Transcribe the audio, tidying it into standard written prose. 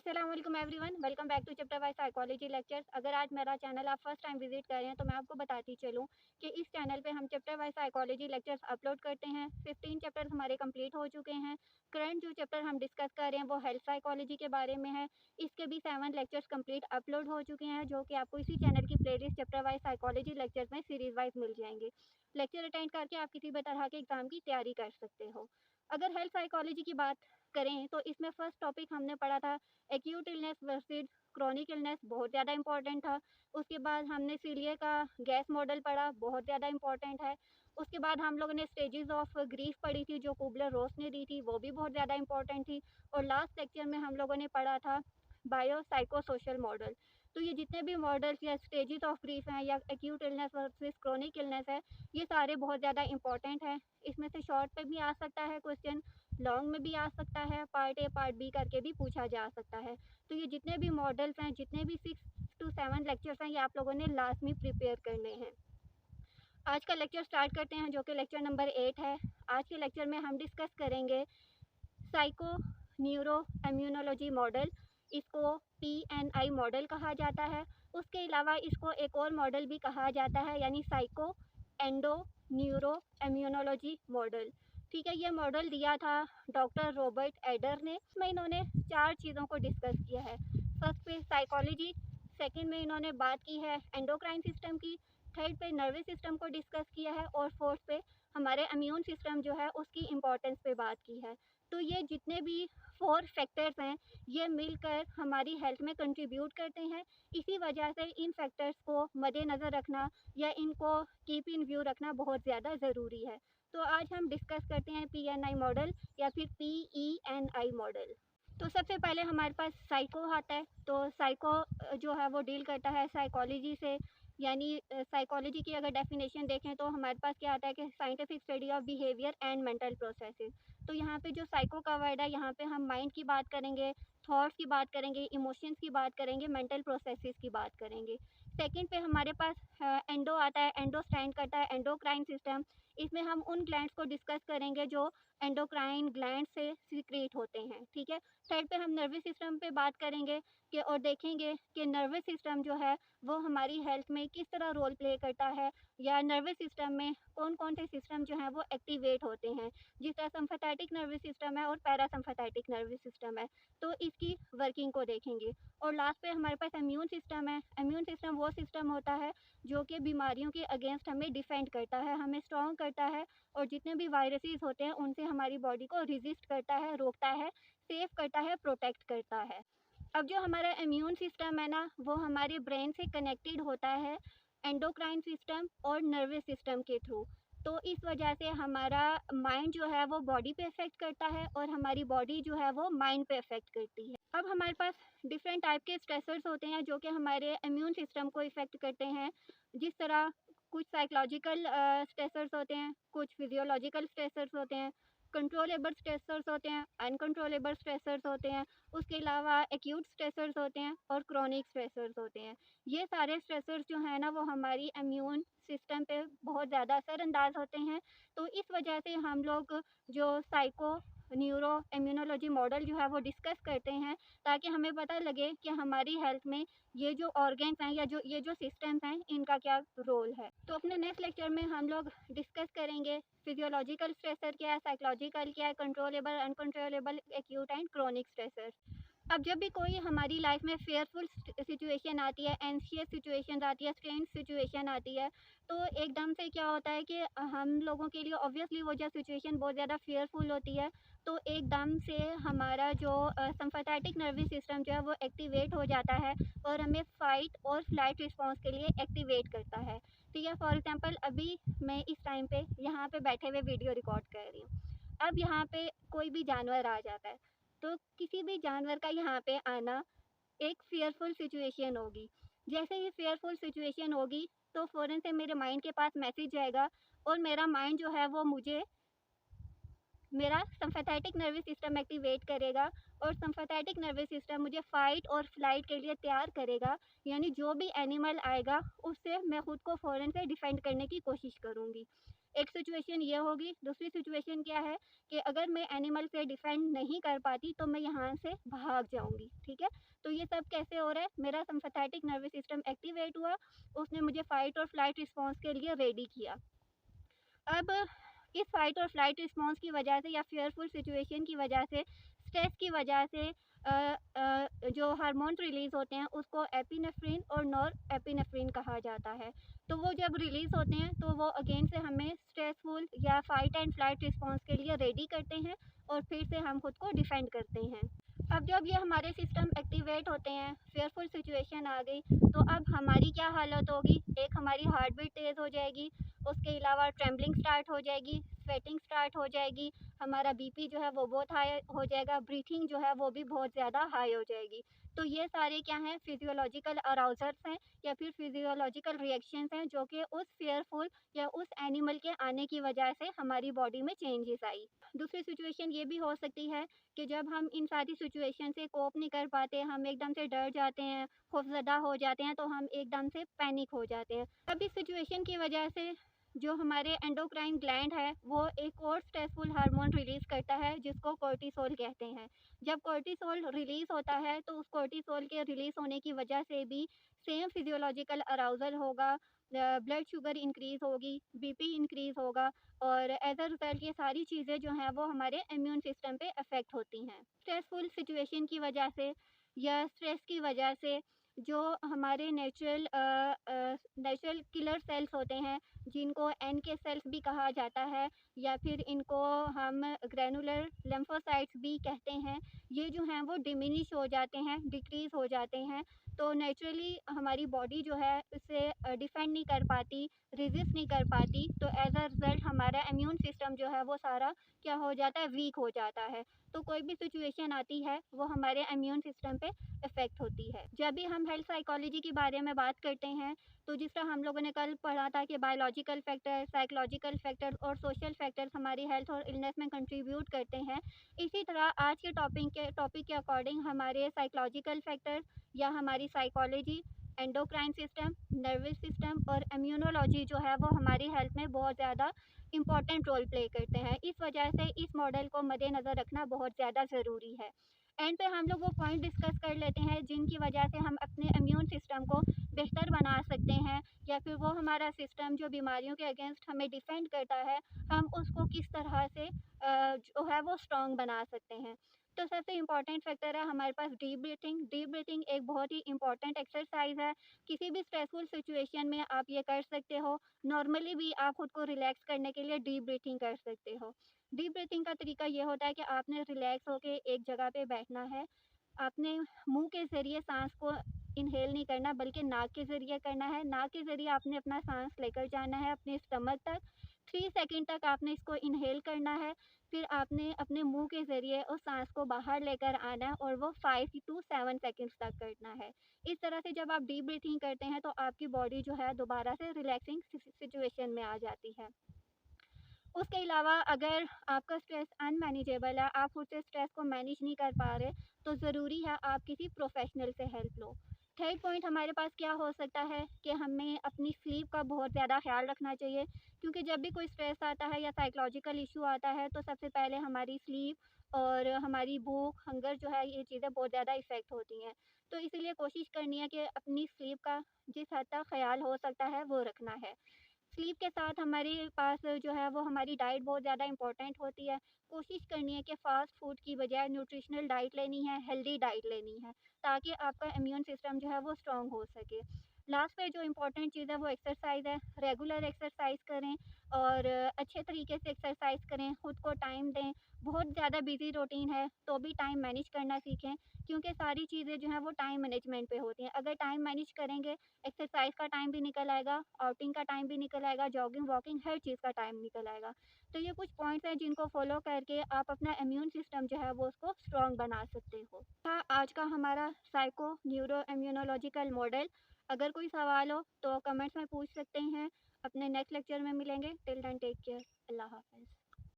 अस्सलाम वालेकुम everyone, welcome back to chapter wise psychology lectures. अगर आज मेरा चैनल आप फर्स्ट टाइम विजिट कर रहे हैं तो मैं आपको बताती चलूँ कि इस चैनल पे हम chapter wise psychology lectures upload करते हैं। 15 चैप्टर्स हमारे कंप्लीट हो चुके हैं। करंट जो चैप्टर हम डिस्कस कर रहे हैं वो हेल्थ साइकोलॉजी के बारे में है। इसके भी 7 लेक्चर्स कंप्लीट अपलोड हो चुके हैं जो कि आपको इसी चैनल की playlist chapter wise psychology lectures में सीरीज वाइज मिल जाएंगे। लेक्चर अटेंड करके आप किसी भी तरह के एग्जाम की तैयारी कर सकते हो। अगर हेल्थ साइकोलॉजी की बात करें तो इसमें फर्स्ट टॉपिक हमने पढ़ा था acute illness versus chronic illness, बहुत ज़्यादा इंपॉर्टेंट था। उसके बाद हमने सीलिए का गैस मॉडल पढ़ा, बहुत ज़्यादा इंपॉर्टेंट है। उसके बाद हम लोगों ने स्टेजेस ऑफ ग्रीफ पढ़ी थी जो कुबलर रोस ने दी थी, वो भी बहुत ज़्यादा इंपॉर्टेंट थी। और लास्ट लेक्चर में हम लोगों ने पढ़ा था बायो साइको सोशल मॉडल। तो ये जितने भी मॉडल्स या स्टेजेस ऑफ ग्रीफ हैं या acute illness versus chronic illness है, ये सारे बहुत ज़्यादा इंपॉर्टेंट हैं। इसमें से शॉर्ट पे भी आ सकता है क्वेश्चन, लॉन्ग में भी आ सकता है, पार्ट ए पार्ट बी करके भी पूछा जा सकता है। तो ये जितने भी मॉडल्स हैं, जितने भी 6 to 7 लेक्चर्स हैं, ये आप लोगों ने लास्ट में प्रिपेयर करने हैं। आज का लेक्चर स्टार्ट करते हैं जो कि लेक्चर नंबर 8 है। आज के लेक्चर में हम डिस्कस करेंगे साइको न्यूरो इम्यूनोलॉजी मॉडल। इसको PNI मॉडल कहा जाता है। उसके अलावा इसको एक और मॉडल भी कहा जाता है, यानी psycho endo neuro immunology model. ठीक है, ये मॉडल दिया था डॉक्टर रॉबर्ट एडर ने। इसमें इन्होंने 4 चीज़ों को डिस्कस किया है। फर्स्ट पे साइकोलॉजी, सेकंड में इन्होंने बात की है एंडोक्राइन सिस्टम की, थर्ड पे नर्वस सिस्टम को डिस्कस किया है और फोर्थ पे हमारे इम्यून सिस्टम जो है उसकी इम्पोर्टेंस पे बात की है। तो ये जितने भी 4 फैक्टर्स हैं, ये मिलकर हमारी हेल्थ में कंट्रीब्यूट करते हैं। इसी वजह से इन फैक्टर्स को मद्देनज़र रखना या इनको कीप इन व्यू रखना बहुत ज़्यादा ज़रूरी है। तो आज हम डिस्कस करते हैं PNI मॉडल या फिर PENI मॉडल। तो सबसे पहले हमारे पास साइको आता है। तो साइको जो है वो डील करता है साइकोलॉजी से, यानी साइकोलॉजी की अगर डेफिनेशन देखें तो हमारे पास क्या आता है कि scientific study of behaviour and mental processes. तो यहाँ पे जो साइको का वर्ड है, यहाँ पे हम माइंड की बात करेंगे, थॉट्स की बात करेंगे, इमोशंस की बात करेंगे, मेंटल प्रोसेसेस की बात करेंगे। सेकंड पे हमारे पास एंडो आता है। एंडो स्टैंड करता है एंडोक्राइन सिस्टम। इसमें हम उन ग्लैंड्स को डिस्कस करेंगे जो एंडोक्राइन ग्लैंड से सीक्रेट होते हैं। ठीक है। थर्ड पे हम नर्वस सिस्टम पे बात करेंगे कि और देखेंगे कि नर्वस सिस्टम जो है वो हमारी हेल्थ में किस तरह रोल प्ले करता है, या नर्वस सिस्टम में कौन कौन से सिस्टम जो हैं वो एक्टिवेट होते हैं। जिस तरह सिम्पैथेटिक नर्वस सिस्टम है और पैरासिम्पैथेटिक नर्वस सिस्टम है, तो इसकी वर्किंग को देखेंगे। और लास्ट पे हमारे पास इम्यून सिस्टम है। इम्यून सिस्टम वो सिस्टम होता है जो कि बीमारियों के अगेंस्ट हमें डिफेंड करता है, हमें स्ट्रॉन्ग करता है और जितने भी वायरसेस होते हैं उनसे हमारी बॉडी को रेजिस्ट करता है, रोकता है, सेव करता है, प्रोटेक्ट करता है। अब जो हमारा इम्यून सिस्टम है ना, वो हमारे ब्रेन से कनेक्टेड होता है एंडोक्राइन सिस्टम और नर्वस सिस्टम के थ्रू। तो इस वजह से हमारा माइंड जो है वो बॉडी पे इफेक्ट करता है और हमारी बॉडी जो है वो माइंड पे इफेक्ट करती है। अब हमारे पास डिफरेंट टाइप के स्ट्रेसर्स होते हैं जो कि हमारे इम्यून सिस्टम को इफेक्ट करते हैं। जिस तरह कुछ साइकोलॉजिकल स्ट्रेसर्स होते हैं, कुछ फिजियोलॉजिकल स्ट्रेसर्स होते हैं, कंट्रोलेबल स्ट्रेसर्स होते हैं, अनकंट्रोलेबल स्ट्रेसर्स होते हैं। उसके अलावा एक्यूट स्ट्रेसर्स होते हैं और क्रॉनिक स्ट्रेसर्स होते हैं। ये सारे स्ट्रेसर्स जो हैं ना वो हमारी इम्यून सिस्टम पे बहुत ज़्यादा असरअंदाज होते हैं। तो इस वजह से हम लोग जो साइको न्यूरो इम्यूनोलॉजी मॉडल जो है वो डिस्कस करते हैं, ताकि हमें पता लगे कि हमारी हेल्थ में ये जो ऑर्गन्स हैं या जो ये जो सिस्टम्स हैं इनका क्या रोल है। तो अपने नेक्स्ट लेक्चर में हम लोग डिस्कस करेंगे फिजियोलॉजिकल स्ट्रेसर क्या है, साइकोलॉजिकल क्या है, controllable, uncontrollable, acute and chronic stressor. अब जब भी कोई हमारी लाइफ में फेयरफुल सिचुएशन आती है, एंशियस सिचुएशन आती है, स्ट्रेंज सिचुएशन आती है, तो एकदम से क्या होता है कि हम लोगों के लिए ऑब्वियसली वो जो सिचुएशन बहुत ज़्यादा फेयरफुल होती है, तो एकदम से हमारा जो सिम्पैथेटिक नर्वस सिस्टम जो है वो एक्टिवेट हो जाता है और हमें फ़ाइट और फ्लाइट रिस्पॉन्स के लिए एक्टिवेट करता है। ठीक है, फॉर एग्जांपल अभी मैं इस टाइम पे यहाँ पे बैठे हुए वीडियो रिकॉर्ड कर रही हूँ। अब यहाँ पे कोई भी जानवर आ जाता है, तो किसी भी जानवर का यहाँ पे आना एक फ़ियरफुल सिचुएशन होगी। जैसे ही फ़ियरफुल सिचुएशन होगी तो फ़ौरन से मेरे माइंड के पास मैसेज जाएगा और मेरा माइंड जो है वो मुझे मेरा सिम्पैथेटिक नर्वस सिस्टम एक्टिवेट करेगा और सिम्पैथेटिक नर्वस सिस्टम मुझे फ़ाइट और फ्लाइट के लिए तैयार करेगा। यानी जो भी एनिमल आएगा उससे मैं खुद को फ़ौरन से डिफेंड करने की कोशिश करूँगी। एक सिचुएशन ये होगी। दूसरी सिचुएशन क्या है कि अगर मैं एनिमल से डिफेंड नहीं कर पाती तो मैं यहाँ से भाग जाऊँगी, ठीक है? तो ये सब कैसे हो रहा है? मेरा सिम्पैथेटिक नर्वस सिस्टम एक्टिवेट हुआ, उसने मुझे फाइट और फ्लाइट रिस्पॉन्स के लिए रेडी किया। अब इस फाइट और फ्लाइट रिस्पॉन्स की वजह से या फियरफुल सिचुएशन की वजह से, स्ट्रेस की वजह से जो हार्मोन रिलीज़ होते हैं उसको एपिनेफ्रिन और नॉर एपिनेफ्रिन कहा जाता है। तो वो जब रिलीज़ होते हैं तो वो अगेन से हमें स्ट्रेसफुल या फाइट एंड फ्लाइट रिस्पॉन्स के लिए रेडी करते हैं और फिर से हम खुद को डिफेंड करते हैं। अब जब ये हमारे सिस्टम एक्टिवेट होते हैं, फेयरफुल सिचुएशन आ गई, तो अब हमारी क्या हालत होगी? एक हमारी हार्ट बीट तेज़ हो जाएगी, उसके अलावा ट्रेम्बलिंग स्टार्ट हो जाएगी, स्वेटिंग स्टार्ट हो जाएगी, हमारा बीपी जो है वो बहुत हाई हो जाएगा, ब्रीथिंग जो है वो भी बहुत ज़्यादा हाई हो जाएगी। तो ये सारे क्या हैं? फिजियोलॉजिकल अराउजर्स हैं या फिर फिजियोलॉजिकल रिएक्शंस हैं जो कि उस फेयरफुल या उस एनिमल के आने की वजह से हमारी बॉडी में चेंजेस आई। दूसरी सिचुएशन ये भी हो सकती है कि जब हम इन सारी सिचुएशन से कोप नहीं कर पाते, हम एकदम से डर जाते हैं, खौफज़दा हो जाते हैं, तो हम एकदम से पैनिक हो जाते हैं। अब इस सिचुएशन की वजह से जो हमारे एंडोक्राइन ग्लैंड है वो एक और स्ट्रेसफुल हार्मोन रिलीज़ करता है जिसको कोर्टिसोल कहते हैं। जब कोर्टिसोल रिलीज़ होता है तो उस कोर्टिसोल के रिलीज़ होने की वजह से भी सेम फिजियोलॉजिकल अराउज़ल होगा, ब्लड शुगर इंक्रीज़ होगी, बीपी इंक्रीज़ होगा और एज़ अ रिज़ल्ट ये सारी चीज़ें जो हैं वो हमारे इम्यून सिस्टम पे अफ़ेक्ट होती हैं। स्ट्रेसफुल सिचुएशन की वजह से या स्ट्रेस की वजह से जो हमारे नेचुरल किलर सेल्स होते हैं, जिनको एनके सेल्स भी कहा जाता है या फिर इनको हम ग्रैनुलर लिम्फोसाइट्स भी कहते हैं, ये जो हैं वो डिमिनिश हो जाते हैं, डिक्रीज़ हो जाते हैं। तो नेचुरली हमारी बॉडी जो है इससे डिफेंड नहीं कर पाती, रेज़िस्ट नहीं कर पाती, तो एज़ अ रिज़ल्ट हमारा इम्यून सिस्टम जो है वो सारा क्या हो जाता है? वीक हो जाता है। तो कोई भी सिचुएशन आती है वो हमारे इम्यून सिस्टम पे इफ़ेक्ट होती है। जब भी हम हेल्थ साइकोलॉजी के बारे में बात करते हैं, तो जिस तरह हम लोगों ने कल पढ़ा था कि बायोलॉजिकल फैक्टर, साइकोलॉजिकल फैक्टर और सोशल फैक्टर्स हमारी हेल्थ और इलनेस में कंट्रीब्यूट करते हैं। इसी तरह आज के टॉपिक के अकॉर्डिंग हमारे साइकोलॉजिकल फैक्टर्स या हमारी psychology, endocrine system, nervous system और इम्यूनोलॉजी जो है वो हमारी हेल्थ में बहुत ज़्यादा इम्पॉर्टेंट रोल प्ले करते हैं। इस वजह से इस मॉडल को मद्देनज़र रखना बहुत ज़्यादा ज़रूरी है। एंड पे हम लोग वो पॉइंट डिस्कस कर लेते हैं जिनकी वजह से हम अपने इम्यून सिस्टम को बेहतर बना सकते हैं या फिर वो हमारा सिस्टम जो बीमारियों के अगेंस्ट हमें डिफेंड करता है, हम उसको किस तरह से जो है वो स्ट्रॉन्ग बना सकते हैं। तो सबसे इम्पॉर्टेंट फैक्टर है हमारे पास डीप ब्रीथिंग। डीप ब्रीथिंग एक बहुत ही इम्पॉर्टेंट एक्सरसाइज है। किसी भी स्ट्रेसफुल सिचुएशन में आप ये कर सकते हो। नॉर्मली भी आप खुद को रिलैक्स करने के लिए डीप ब्रीथिंग कर सकते हो। डीप ब्रीथिंग का तरीका ये होता है कि आपने रिलैक्स होके एक जगह पे बैठना है। आपने मुँह के ज़रिए साँस को इन्हेल नहीं करना बल्कि नाक के ज़रिए करना है। नाक के ज़रिए आपने अपना साँस लेकर जाना है अपने स्टमक तक। 3 सेकंड तक आपने इसको इन्हेल करना है। फिर आपने अपने मुँह के ज़रिए उस साँस को बाहर लेकर आना है और वो 5 टू 7 सेकंड्स तक करना है। इस तरह से जब आप डीप ब्रीथिंग करते हैं तो आपकी बॉडी जो है दोबारा से रिलैक्सिंग सिचुएशन में आ जाती है। उसके अलावा अगर आपका स्ट्रेस अनमैनेजेबल है, आप खुद से स्ट्रेस को मैनेज नहीं कर पा रहे, तो ज़रूरी है आप किसी प्रोफ़ेशनल से हेल्प लो। थर्ड पॉइंट हमारे पास क्या हो सकता है कि हमें अपनी स्लीप का बहुत ज़्यादा ख़्याल रखना चाहिए, क्योंकि जब भी कोई स्ट्रेस आता है या साइकोलॉजिकल इश्यू आता है, तो सबसे पहले हमारी स्लीप और हमारी भूख, हंगर जो है, ये चीज़ें बहुत ज़्यादा इफ़ेक्ट होती हैं। तो इसीलिए कोशिश करनी है कि अपनी स्लीप का जिस हद तक ख़्याल हो सकता है, वो रखना है। स्लीप के साथ हमारे पास जो है वो हमारी डाइट बहुत ज़्यादा इम्पोर्टेंट होती है। कोशिश करनी है कि फ़ास्ट फूड की बजाय न्यूट्रिशनल डाइट लेनी है, हेल्दी डाइट लेनी है, ताकि आपका इम्यून सिस्टम जो है वो स्ट्रॉन्ग हो सके। लास्ट पे जो इम्पोर्टेंट चीज़ है वो एक्सरसाइज़ है। रेगुलर एक्सरसाइज़ करें और अच्छे तरीके से एक्सरसाइज़ करें, खुद को टाइम दें। बहुत ज़्यादा बिज़ी रूटीन है तो भी टाइम मैनेज करना सीखें, क्योंकि सारी चीज़ें जो हैं वो टाइम मैनेजमेंट पे होती हैं। अगर टाइम मैनेज करेंगे, एक्सरसाइज का टाइम भी निकल आएगा, आउटिंग का टाइम भी निकल आएगा, जॉगिंग, वॉकिंग हर चीज़ का टाइम निकल आएगा। तो ये कुछ पॉइंट्स हैं जिनको फॉलो करके आप अपना इम्यून सिस्टम जो है वो उसको स्ट्रॉन्ग बना सकते हो। था आज का हमारा साइको न्यूरो इम्यूनोलॉजिकल मॉडल। अगर कोई सवाल हो तो कमेंट्स में पूछ सकते हैं। अपने नेक्स्ट लेक्चर में मिलेंगे। Till then take care. अल्लाह हाफ़िज़।